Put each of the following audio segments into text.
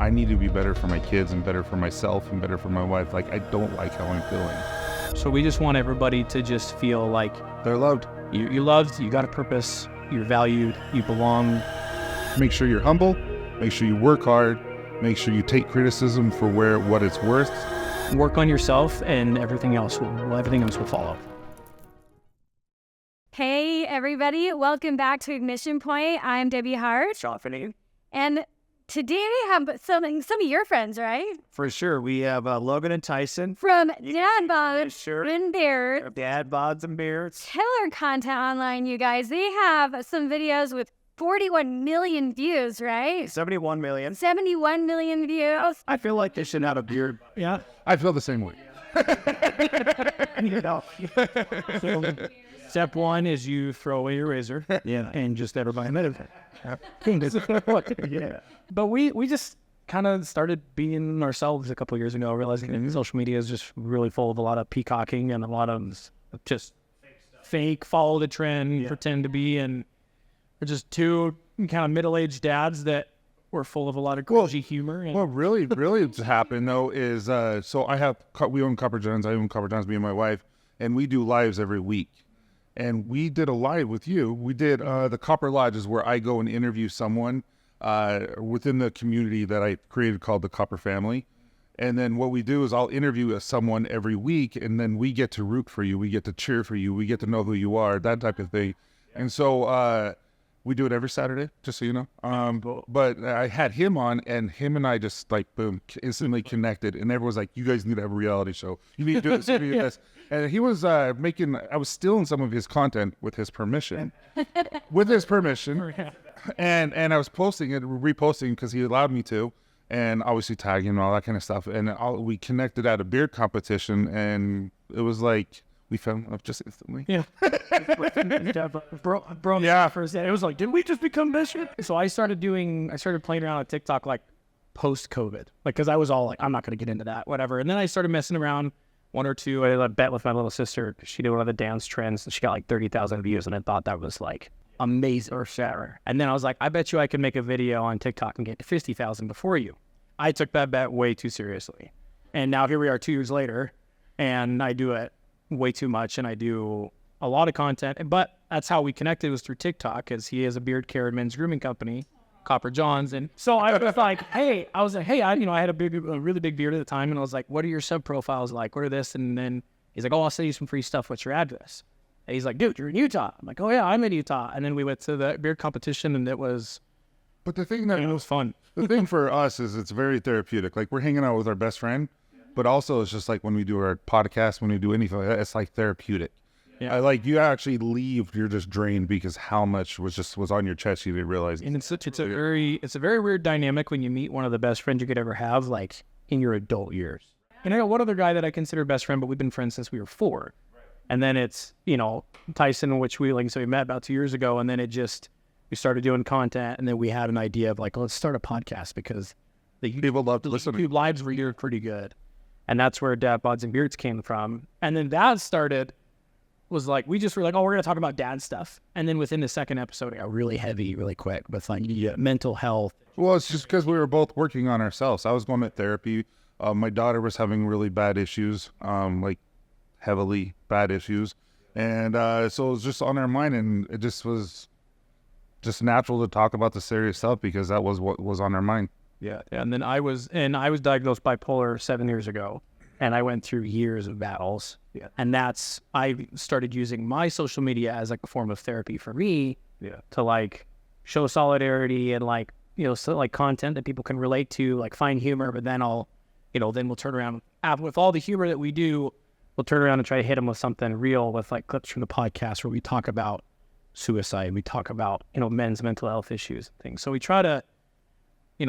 I need to be better for my kids and better for myself and better for my wife. Like, I don't like how I'm feeling. So we just want everybody to just feel like They're loved. you're loved, you got a purpose, you're valued, you belong. Make sure you're humble. Make sure you work hard. Make sure you take criticism for what it's worth. Work on yourself, and everything else will follow. Hey everybody, welcome back to Ignition Point. I'm Debbie Hart. And today we have some of your friends, right? For sure. We have Logan and Tyson. From Bods and Beards. Dad, Bods and Beards. Killer content online, you guys. They have some videos with 41 million views, right? 71 million. 71 million views. I feel like they should have a beard. Yeah. I feel the same way. You know. So, step one is you throw away your razor. Yeah. And just everybody meditate. Yeah. But we just kind of started being ourselves a couple of years ago, realizing that social media is just really full of a lot of peacocking and a lot of just fake, follow the trend, pretend to be, and we're just two kind of middle-aged dads that were full of a lot of cringy humor. And What really happened though is so we own Copper Johns. I own Copper Johns, me and my wife, and we do lives every week. And we did a live with you. We did the Copper Lodge is where I go and interview someone within the community that I created called the Copper Family. And then what we do is I'll interview someone every week, and then we get to root for you. We get to cheer for you. We get to know who you are, that type of thing. And so we do it every Saturday, just so you know. But I had him on, and him and I just like, boom, instantly connected. And everyone's like, you guys need to have a reality show. You need to do this, you need to do this. And he was I was stealing some of his content with his permission. And I was posting it, reposting because he allowed me to, and obviously tagging and all that kind of stuff. And we connected at a beard competition, and it was like, we fell in love just instantly. yeah. Bro, Yeah. for a second. It was like, did we just become best friends? So I started playing around on TikTok like post-COVID, like, because I was all like, I'm not going to get into that, whatever. And then I started messing around one or two. I had a bet with my little sister. She did one of the dance trends, and she got like 30,000 views, and I thought that was like amazing or shatter. And then I was like, I bet you I can make a video on TikTok and get to 50,000 before you. I took that bet way too seriously. And now here we are 2 years later, and I do it way too much, and I do a lot of content. But that's how we connected, was through TikTok, because he has a beard care and men's grooming company, Copper Johns. And so I was like, hey, I had a really big beard at the time, and I was like, what are your sub profiles like? What are this? And then he's like, oh, I'll send you some free stuff. What's your address? And he's like, dude, you're in Utah. I'm like, oh yeah, I'm in Utah. And then we went to the beard competition, and it was But the thing that it was fun. the thing for us is it's very therapeutic. Like, we're hanging out with our best friend, but also it's just like when we do our podcast, when we do anything like that, it's like therapeutic. Yeah. Like, you actually leave, you're just drained because how much was on your chest you didn't realize. And it's a very weird dynamic when you meet one of the best friends you could ever have, like in your adult years. And I got one other guy that I consider best friend, but we've been friends since we were 4. And then it's, Tyson, which we met about 2 years ago. And then we started doing content, and then we had an idea of like, let's start a podcast, because the People love to listen. YouTube lives were here pretty good. And that's where Dad, Bods and Beards came from. And then that was like, we just were like, oh, we're going to talk about dad stuff. And then within the second episode, it got really heavy, really quick with like mental health. Well, it's just because we were both working on ourselves. I was going to therapy. My daughter was having really bad issues, like heavily bad issues. And so it was just on our mind, and it just was just natural to talk about the serious stuff because that was what was on our mind. Yeah. And then I was diagnosed bipolar 7 years ago, and I went through years of battles. Yeah. And I started using my social media as like a form of therapy for me. Yeah. To like show solidarity and like, so like content that people can relate to, like find humor, but then then we'll turn around with all the humor that we do, we'll turn around and try to hit them with something real, with like clips from the podcast where we talk about suicide, we talk about, men's mental health issues and things. So we try to,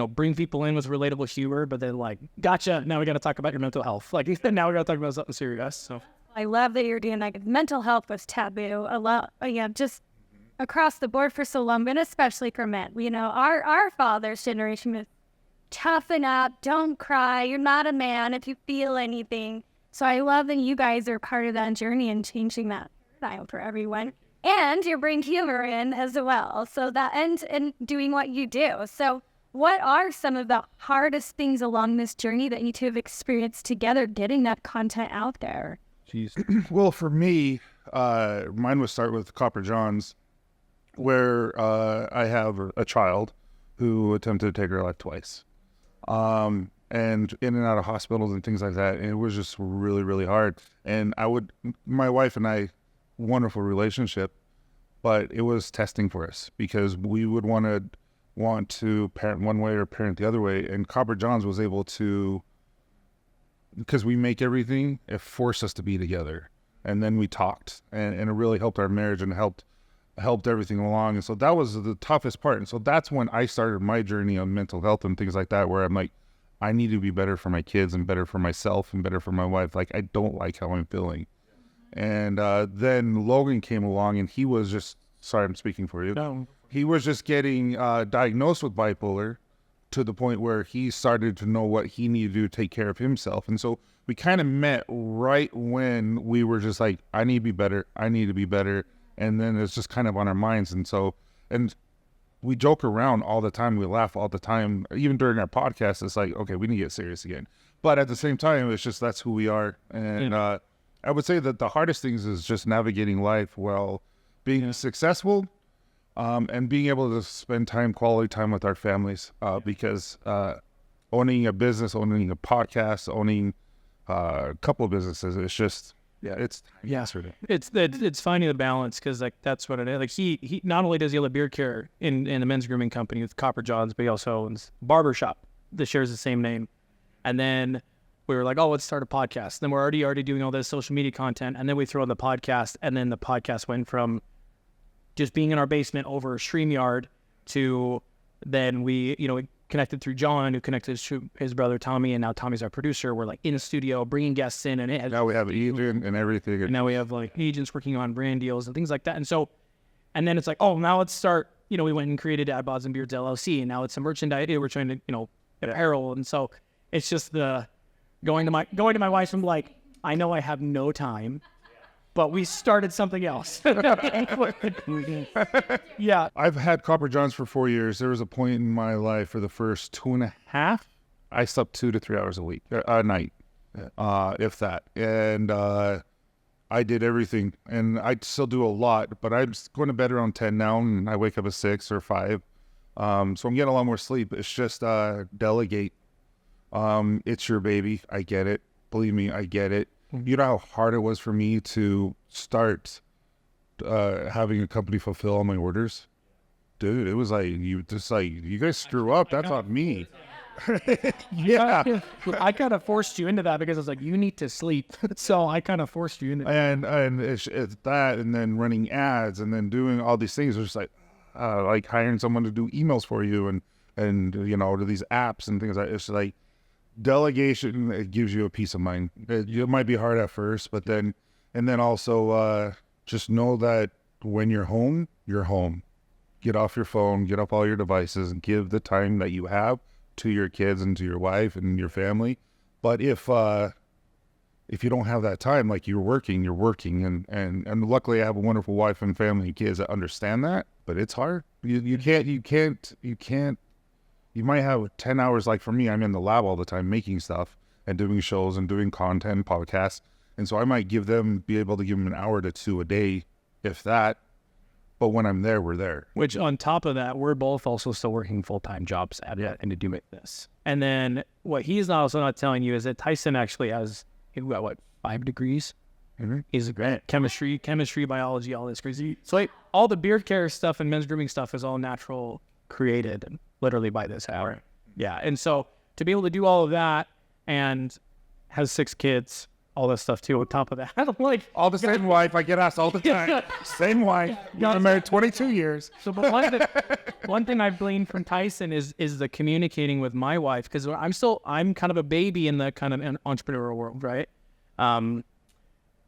bring people in with relatable humor, but then like, gotcha, now we got to talk about your mental health. Like, now we got to talk about something serious. So I love that you're doing like mental health was taboo a lot. Just across the board for so long, but especially for men. Our father's generation was toughen up, don't cry, you're not a man if you feel anything. So I love that you guys are part of that journey and changing that paradigm for everyone. And you're bringing humor in as well. So that and doing what you do. So what are some of the hardest things along this journey that you two have experienced together getting that content out there? Well, for me, mine would start with Copper Johns, where I have a child who attempted to take her life twice. And in and out of hospitals and things like that. And it was just really, really hard. And my wife and I, wonderful relationship, but it was testing for us because we would want to parent one way or parent the other way. And Copper Johns was able to, because we make everything, it forced us to be together. And then we talked, and it really helped our marriage and helped everything along. And so that was the toughest part. And so that's when I started my journey on mental health and things like that, where I'm like, I need to be better for my kids and better for myself and better for my wife. Like, I don't like how I'm feeling. And then Logan came along, and he was just, sorry, I'm speaking for you. No. He was just getting diagnosed with bipolar to the point where he started to know what he needed to do to take care of himself. And so we kind of met right when we were just like, I need to be better. I need to be better. And then it's just kind of on our minds. And so, and we joke around all the time. We laugh all the time. Even during our podcast, it's like, okay, we need to get serious again. But at the same time, it's just, that's who we are. And I would say that the hardest things is just navigating life while being successful, and being able to spend quality time with our families, because owning a business, owning a podcast, owning a couple of businesses, it's just, it's finding the balance, because like that's what it is. Like he not only does he have a beard care in the men's grooming company with Copper Johns, but he also owns a barbershop that shares the same name. And then we were like, oh, let's start a podcast. Then we're already doing all this social media content, and then we throw in the podcast, and then the podcast went from just being in our basement over StreamYard to then we connected through John, who connected to his brother Tommy, and now Tommy's our producer. We're like in the studio bringing guests in, and now we have an agent and everything. And now we have like agents working on brand deals and things like that. And so, and then it's like, oh, now let's start. We went and created Bods and Beards LLC, and now it's a merchandise. We're trying to apparel, and so it's just the going to my wife and like, I know I have no time, but we started something else. Yeah. I've had Copper Johns for 4 years. There was a point in my life for the first 2.5, I slept 2 to 3 hours a night, if that. And I did everything, and I still do a lot, but I'm going to bed around 10 now, and I wake up at 6 or 5. So I'm getting a lot more sleep. It's just delegate. It's your baby. I get it. Believe me, I get it. You know how hard it was for me to start having a company fulfill all my orders? Dude, it was like, you guys screw up. That's on me. Yeah. I kind of forced you into that because I was like, you need to sleep. So I kind of forced you into that. And it's that, and then running ads, and then doing all these things. It's just like hiring someone to do emails for you, and to these apps and things like that. It's like, delegation, it gives you a peace of mind. It might be hard at first, but then, and then also just know that when you're home, you're home. Get off your phone, get off all your devices, and give the time that you have to your kids and to your wife and your family. But if you don't have that time, like you're working, and luckily I have a wonderful wife and family and kids that understand that. But it's hard. You can't. You might have 10 hours. Like for me, I'm in the lab all the time making stuff and doing shows and doing content, podcasts. And so I might be able to give them an hour to 2 a day, if that. But when I'm there, we're there. Which on top of that, we're both also still working full-time jobs at and to do with this. And then what he's also not telling you is that Tyson actually has, he's got 5 degrees? Mm-hmm. He's a great chemistry, biology, all this crazy. So like, all the beard care stuff and men's grooming stuff is all natural, created, and literally by this hour. Right. Yeah. And so to be able to do all of that and has 6 kids, all this stuff too on top of that. I'm like, all the same wife. I get asked all the time. Same wife. Been married 22 years. So but one thing I've gleaned from Tyson is the communicating with my wife, because I'm kind of a baby in the kind of entrepreneurial world, right?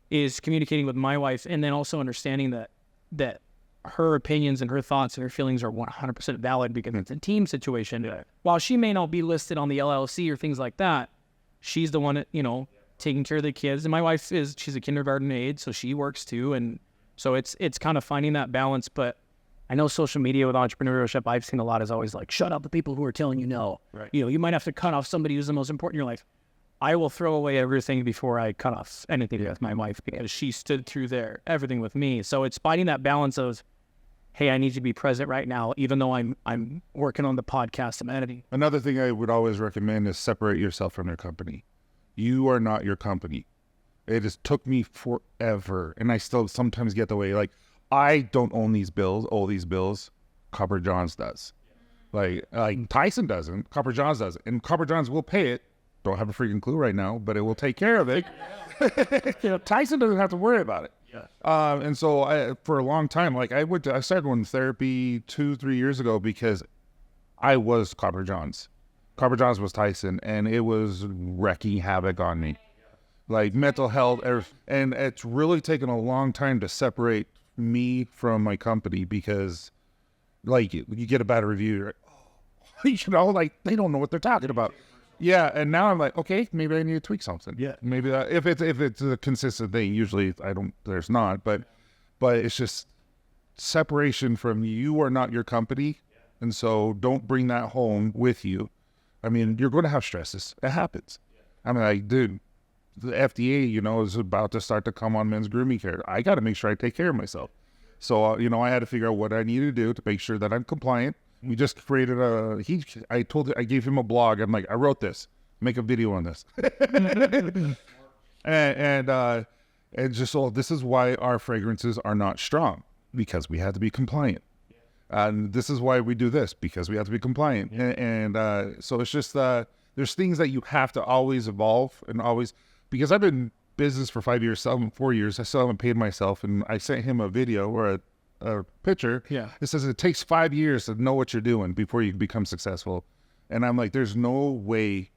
Is communicating with my wife, and then also understanding that her opinions and her thoughts and her feelings are 100% valid because it's a team situation. Yeah. While she may not be listed on the LLC or things like that, she's the one that, taking care of the kids. And my wife she's a kindergarten aide, so she works too. And so it's kind of finding that balance. But I know social media with entrepreneurship, I've seen a lot is always like, shut up the people who are telling you no. Right. You know, you might have to cut off somebody who's the most important in your life. I will throw away everything before I cut off anything with my wife because she stood through everything with me. So it's finding that balance of, hey, I need to be present right now, even though I'm working on the podcast I'm editing. Another thing I would always recommend is separate yourself from your company. You are not your company. It has took me forever, and I still sometimes get the way, like, I don't own these bills, Copper Johns does. Like Tyson doesn't, Copper Johns does. And Copper Johns will pay it. Don't have a freaking clue right now, but it will take care of it. You know, Tyson doesn't have to worry about it. Yeah. And so for a long time, like I started going to therapy 2-3 years ago because I was Copper Johns. Copper Johns was Tyson, and it was wreaking havoc on me. Like mental health, and it's really taken a long time to separate me from my company because, like, you get a bad review, you're like, oh, you know, like they don't know what they're talking about. Yeah, and now I'm like, okay, maybe I need to tweak something. Yeah. Maybe that, if it's a consistent thing. Usually, there's not, but it's just separation from you are not your company, and so don't bring that home with you. I mean, you're going to have stresses. It happens. I mean, like, dude, the FDA, you know, is about to start to come on men's grooming care. I got to make sure I take care of myself. So, you know, I had to figure out what I need to do to make sure that I'm compliant. We just created I gave him a blog. I'm like, I wrote this, make a video on this. and just so this is why our fragrances are not strong, because we had to be compliant. And this is why we do this, because we have to be compliant. So it's just, there's things that you have to always evolve and always, because I've been in business for 5 years, 4 years, I still haven't paid myself. And I sent him a video or a picture. Yeah. It says it takes 5 years to know what you're doing before you become successful. And I'm like, there's no way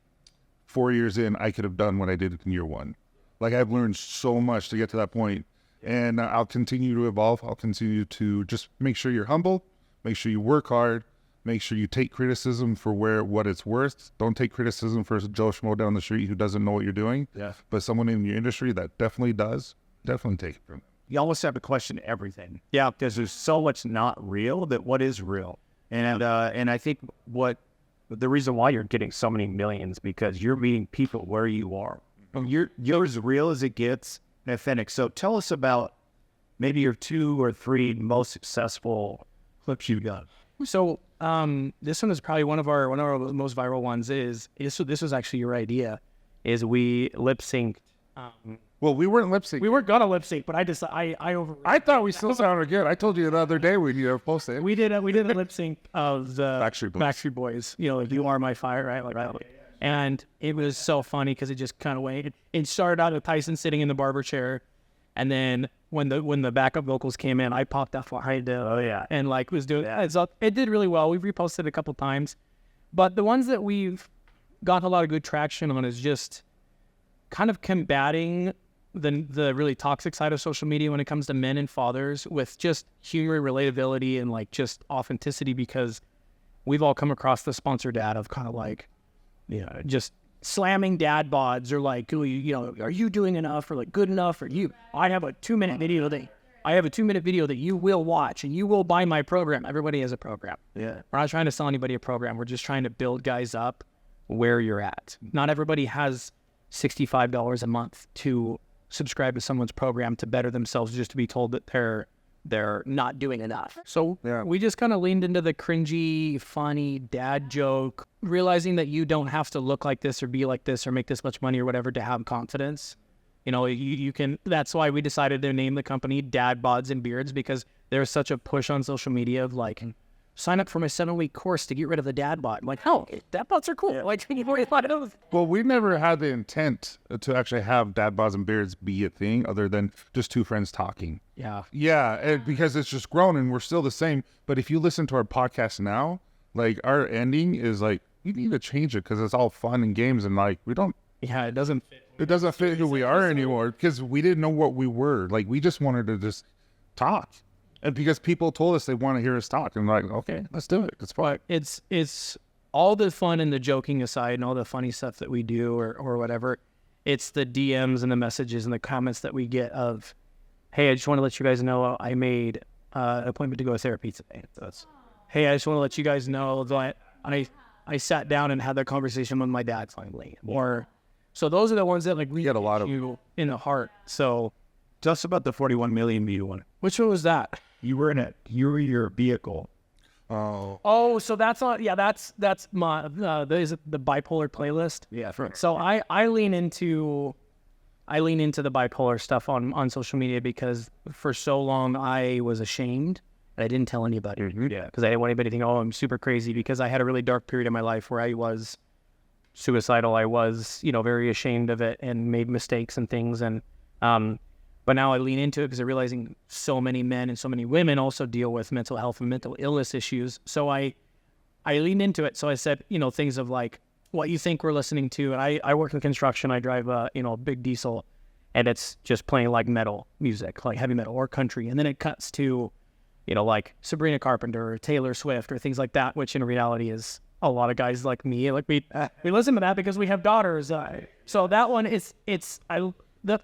4 years in I could have done what I did in year one. Like, I've learned so much to get to that point. And I'll continue to evolve. I'll continue to just make sure you're humble, make sure you work hard, make sure you take criticism for what it's worth. Don't take criticism for Joe Schmo down the street who doesn't know what you're doing. Yeah. But someone in your industry that definitely does, definitely take it from them. You almost have to question everything. Yeah, because there's so much not real that what is real. And I think the reason why you're getting so many millions, because you're meeting people where you are. You're as real as it gets and authentic. So tell us about maybe your 2 or 3 most successful clips you've got. So this one is probably one of our most viral ones. So this was actually your idea. Is we lip synced. Well, we weren't lip syncing. We weren't gonna lip sync, but I thought we still sounded good. I told you the other day we need to post it. we did a lip sync of the Backstreet Boys. You know, like, You Are My Fire, right? Like, right. And it was so funny because it just kind of went. It started out with Tyson sitting in the barber chair, and then when the backup vocals came in, I popped up behind it. Oh, yeah. And like was doing that. So it did really well. We've reposted it a couple times, but the ones that we've got a lot of good traction on is just kind of combating the really toxic side of social media when it comes to men and fathers with just humor, relatability, and like just authenticity, because we've all come across the sponsored ad of kind of like, you know, just slamming dad bods, or like, you know, are you doing enough, or like good enough, or I have a 2-minute video that you will watch and you will buy my program. Everybody has a program. Yeah. We're not trying to sell anybody a program. We're just trying to build guys up where you're at. Not everybody has $65 a month to subscribe to someone's program to better themselves just to be told that they're not doing enough. So we just kind of leaned into the cringy, funny dad joke, realizing that you don't have to look like this or be like this or make this much money or whatever to have confidence. You know, you can. That's why we decided to name the company Bods and Beards, because there's such a push on social media of like, sign up for my 7-week course to get rid of the dad bod. I'm like, oh, dad bods are cool. Like, you've already thought of those. Well, we never had the intent to actually have Bods and Beards be a thing other than just 2 friends talking. Yeah. Yeah, because it's just grown and we're still the same. But if you listen to our podcast now, like, our ending is like, we need to change it because it's all fun and games, and like, we don't. Yeah, it doesn't fit. It doesn't fit who we are anymore, because we didn't know what we were. Like, we just wanted to just talk. And because people told us they want to hear us talk, and like, okay, let's do it. It's fun. It's all the fun and the joking aside and all the funny stuff that we do or whatever. It's the DMs and the messages and the comments that we get of, hey, I just want to let you guys know I made an appointment to go to therapy today. So it's, hey, I just want to let you guys know that I sat down and had that conversation with my dad finally. Or so those are the ones that like we get a lot of you in the heart. So Just about the 41 million view one. which one was that? You were your vehicle. Oh, Oh, so that's on. Yeah, that's my is it the bipolar playlist? Yeah, So I lean into the bipolar stuff on social media because for so long I was ashamed and I didn't tell anybody. Yeah. Because I didn't want anybody to think, oh, I'm super crazy, because I had a really dark period in my life where I was suicidal. I was, very ashamed of it and made mistakes and things. And but now I lean into it because I'm realizing so many men and so many women also deal with mental health and mental illness issues. So I leaned into it. So I said, things of like what you think we're listening to. And I work in construction. I drive a big diesel, and it's just playing like metal music, like heavy metal or country. And then it cuts to, like Sabrina Carpenter or Taylor Swift or things like that, which in reality is a lot of guys like me. Like we listen to that because we have daughters. So that one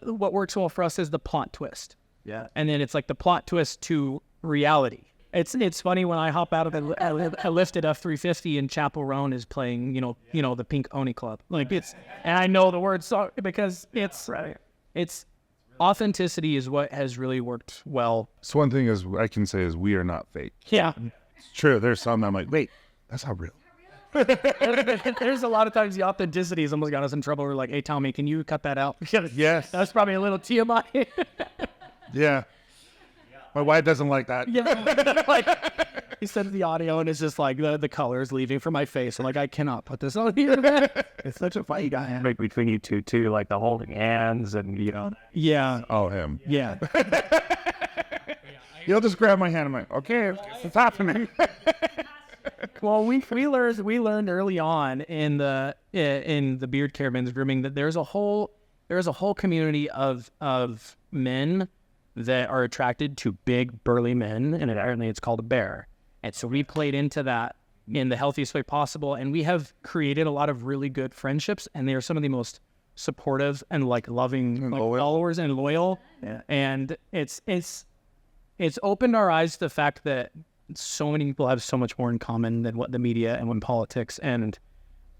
what works well for us is the plot twist. Yeah. And then it's like the plot twist to reality. It's funny when I hop out of a lifted F-350 and Chapel Roan is playing, the Pink Pony Club. Like and I know the words because it's authenticity is what has really worked well. so one thing is I can say is we are not fake. Yeah. It's true. There's some I'm like, wait, that's not real. There's a lot of times the authenticity has almost got us in trouble. We're like, hey, Tommy, can you cut that out? Yes. That's probably a little TMI. Yeah. My wife doesn't like that. Yeah. Like, he sends the audio and it's just like the colors leaving from my face. I'm like, I cannot put this on here. It's such a fight dynamic between you two too, like the holding hands and Yeah. Oh, him. Yeah. He'll just grab my hand. I'm like, okay, it's happening. Well, we learned early on in the beard care men's grooming that there's a whole community of men that are attracted to big burly men, and apparently it's called a bear. And so we played into that in the healthiest way possible, and we have created a lot of really good friendships, and they are some of the most supportive and like loving And like, loyal. followers and loyal. Yeah. And it's opened our eyes to the fact that so many people have so much more in common than what the media and when politics and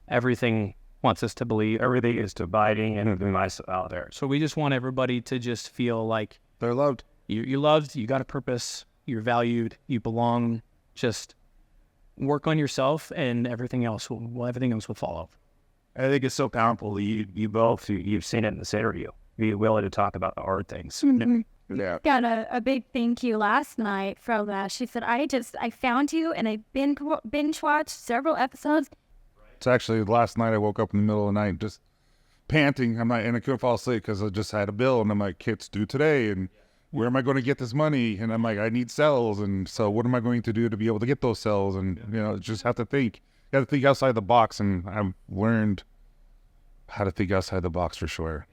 everything wants us to believe. everything is dividing and nice out there. So we just want everybody to just feel like They're loved. you're loved, you got a purpose, you're valued, you belong. Just work on yourself, and everything else will follow. I think it's so powerful that you've seen it in this interview. Be willing to talk about the hard things. Yeah. Got a big thank you last night from she said, I found you and I binge watched several episodes. It's actually last night I woke up in the middle of the night just panting. And I couldn't fall asleep because I just had a bill. And I'm like, it's due today. And where am I going to get this money? And I'm like, I need cells. And so what am I going to do to be able to get those cells? And, just have to think. You have to think outside the box. And I've learned how to think outside the box for sure.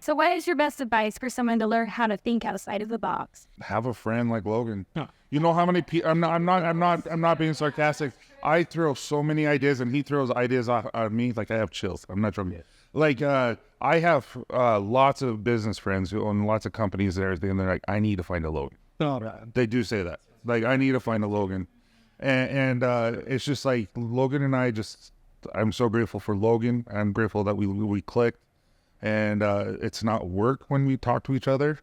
So what is your best advice for someone to learn how to think outside of the box? Have a friend like Logan. Huh. You know how many people? I'm not being sarcastic. I throw so many ideas, and he throws ideas off at me. Like I have chills. I'm not joking. Like I have lots of business friends who own lots of companies and everything, and they're like, I need to find a Logan. They do say that. Like I need to find a Logan, and it's just like Logan and I just. I'm so grateful for Logan. I'm grateful that we clicked, and it's not work when we talk to each other.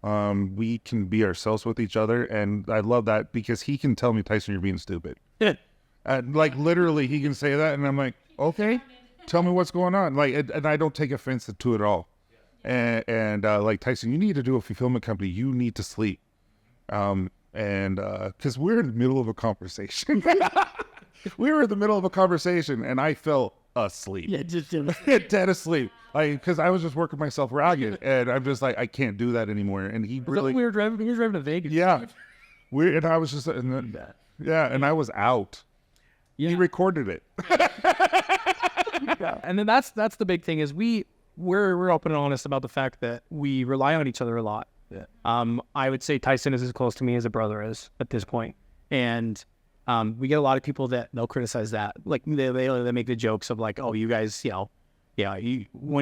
We can be ourselves with each other, and I love that because he can tell me, Tyson, you're being stupid. Yeah. Like literally, he can say that, and I'm like, okay, tell me what's going on. Like, and I don't take offense to it at all. And like Tyson, you need to do a fulfillment company. You need to sleep, and because we're in the middle of a conversation. We were in the middle of a conversation, and I fell asleep. Yeah, just Dead asleep. Like, because I was just working myself ragged, and I'm just like, I can't do that anymore. And he really, we were driving to Vegas. yeah, and I was just, and I was out. Yeah. He recorded it. And then that's the big thing is we're open and honest about the fact that we rely on each other a lot. Yeah. I would say Tyson is as close to me as a brother is at this point, and we get a lot of people that they'll criticize that, like they make the jokes of like, oh, you guys, when are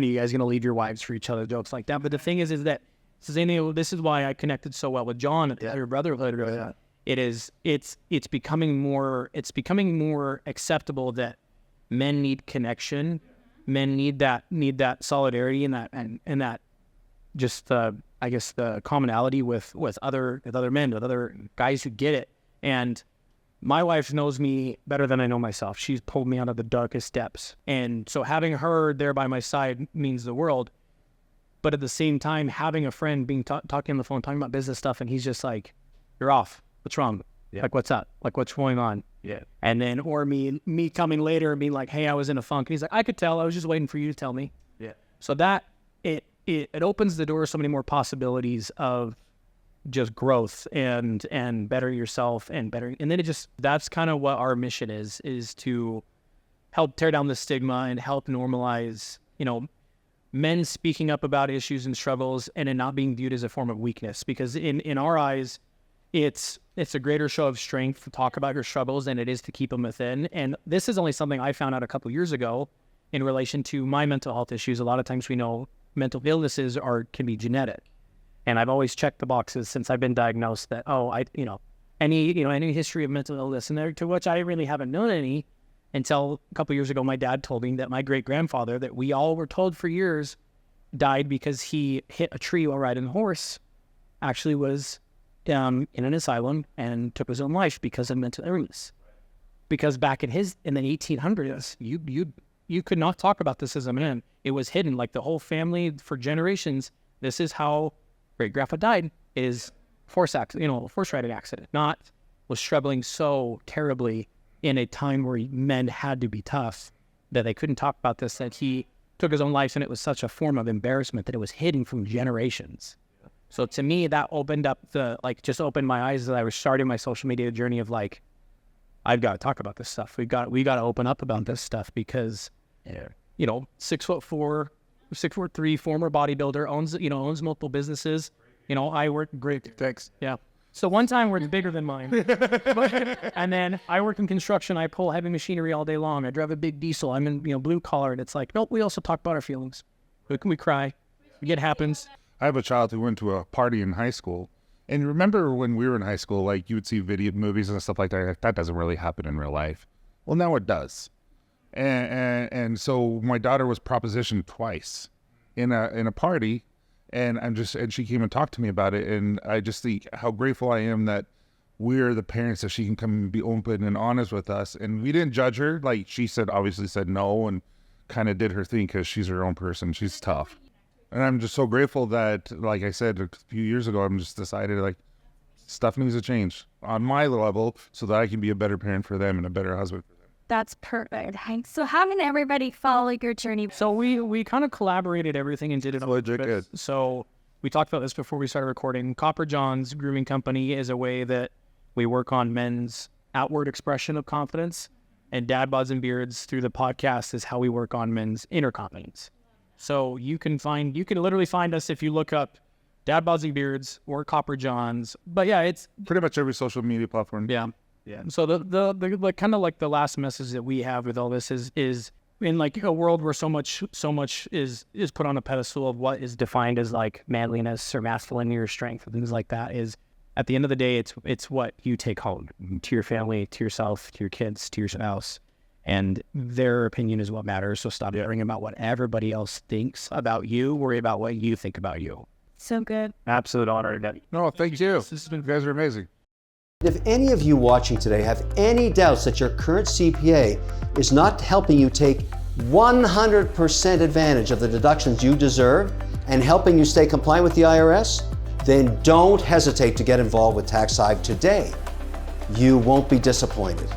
you guys gonna leave your wives for each other, jokes like that. But the thing is that this is why I connected so well with John at the Other Brotherhood. it's becoming more acceptable that men need connection, men need that solidarity and that just I guess the commonality with other men, with other guys who get it. And my wife knows me better than I know myself. She's pulled me out of the darkest depths. And so having her there by my side means the world. But at the same time, having a friend being talking on the phone, talking about business stuff, and he's just like, "You're off. What's wrong? Yeah. Like, what's up? Like, what's going on?" Yeah. And then, or me coming later and being like, "Hey, I was in a funk." And he's like, "I could tell. I was just waiting for you to tell me." Yeah. So that it opens the door to so many more possibilities of just growth and better yourself and better. And then that's kind of what our mission is to help tear down the stigma and help normalize, men speaking up about issues and struggles and it not being viewed as a form of weakness, because in our eyes, it's a greater show of strength to talk about your struggles than it is to keep them within. And this is only something I found out a couple years ago in relation to my mental health issues. A lot of times we know mental illnesses can be genetic. And I've always checked the boxes since I've been diagnosed that, any history of mental illness, and there, to which I really haven't known any until a couple years ago. My dad told me that my great-grandfather, that we all were told for years, died because he hit a tree while riding a horse, actually was in an asylum and took his own life because of mental illness. Because back in the 1800s, you could not talk about this as a man. It was hidden. Like the whole family for generations, this is how great-grandpa died, is horse riding accident. Not was struggling so terribly in a time where men had to be tough that they couldn't talk about this, that he took his own life, and it was such a form of embarrassment that it was hidden from generations. So to me, that opened up just opened my eyes as I was starting my social media journey of like, I've got to talk about this stuff. We got to open up about this stuff because, 6'4", 6'3", former bodybuilder, owns multiple businesses. I work great. Thanks. Yeah. So one time where it's bigger than mine. And then I work in construction. I pull heavy machinery all day long. I drive a big diesel. I'm in, blue collar. And it's like, nope, we also talk about our feelings. We cry. It happens. I have a child who went to a party in high school. And remember when we were in high school, like you would see video movies and stuff like that. That doesn't really happen in real life. Well, now it does. And so my daughter was propositioned twice in a party. And she came and talked to me about it. And I just think how grateful I am that we're the parents that she can come and be open and honest with us. And we didn't judge her. Like she obviously said no and kind of did her thing because she's her own person. She's tough. And I'm just so grateful that, like I said a few years ago, I'm just decided like stuff needs to change on my level so that I can be a better parent for them and a better husband for them. That's perfect. So how can everybody follow your journey? So we kind of collaborated everything and did it. Legit good. So we talked about this before we started recording. Copper John's grooming company is a way that we work on men's outward expression of confidence, and Dad Bods and Beards through the podcast is how we work on men's inner confidence. So you can literally find us if you look up Dad Bods and Beards or Copper John's. But yeah, it's pretty much every social media platform. Yeah. Yeah. So the kind of like the last message that we have with all this is in like a world where so much is put on a pedestal of what is defined as like manliness or masculinity or strength or things like that, is at the end of the day, it's what you take home to your family, to yourself, to your kids, to your spouse, and their opinion is what matters. So stop worrying about what everybody else thinks about you. Worry about what you think about you. So good. Absolute honor. No, thank you. You guys are amazing. If any of you watching today have any doubts that your current CPA is not helping you take 100% advantage of the deductions you deserve and helping you stay compliant with the IRS, then don't hesitate to get involved with TaxHive today. You won't be disappointed.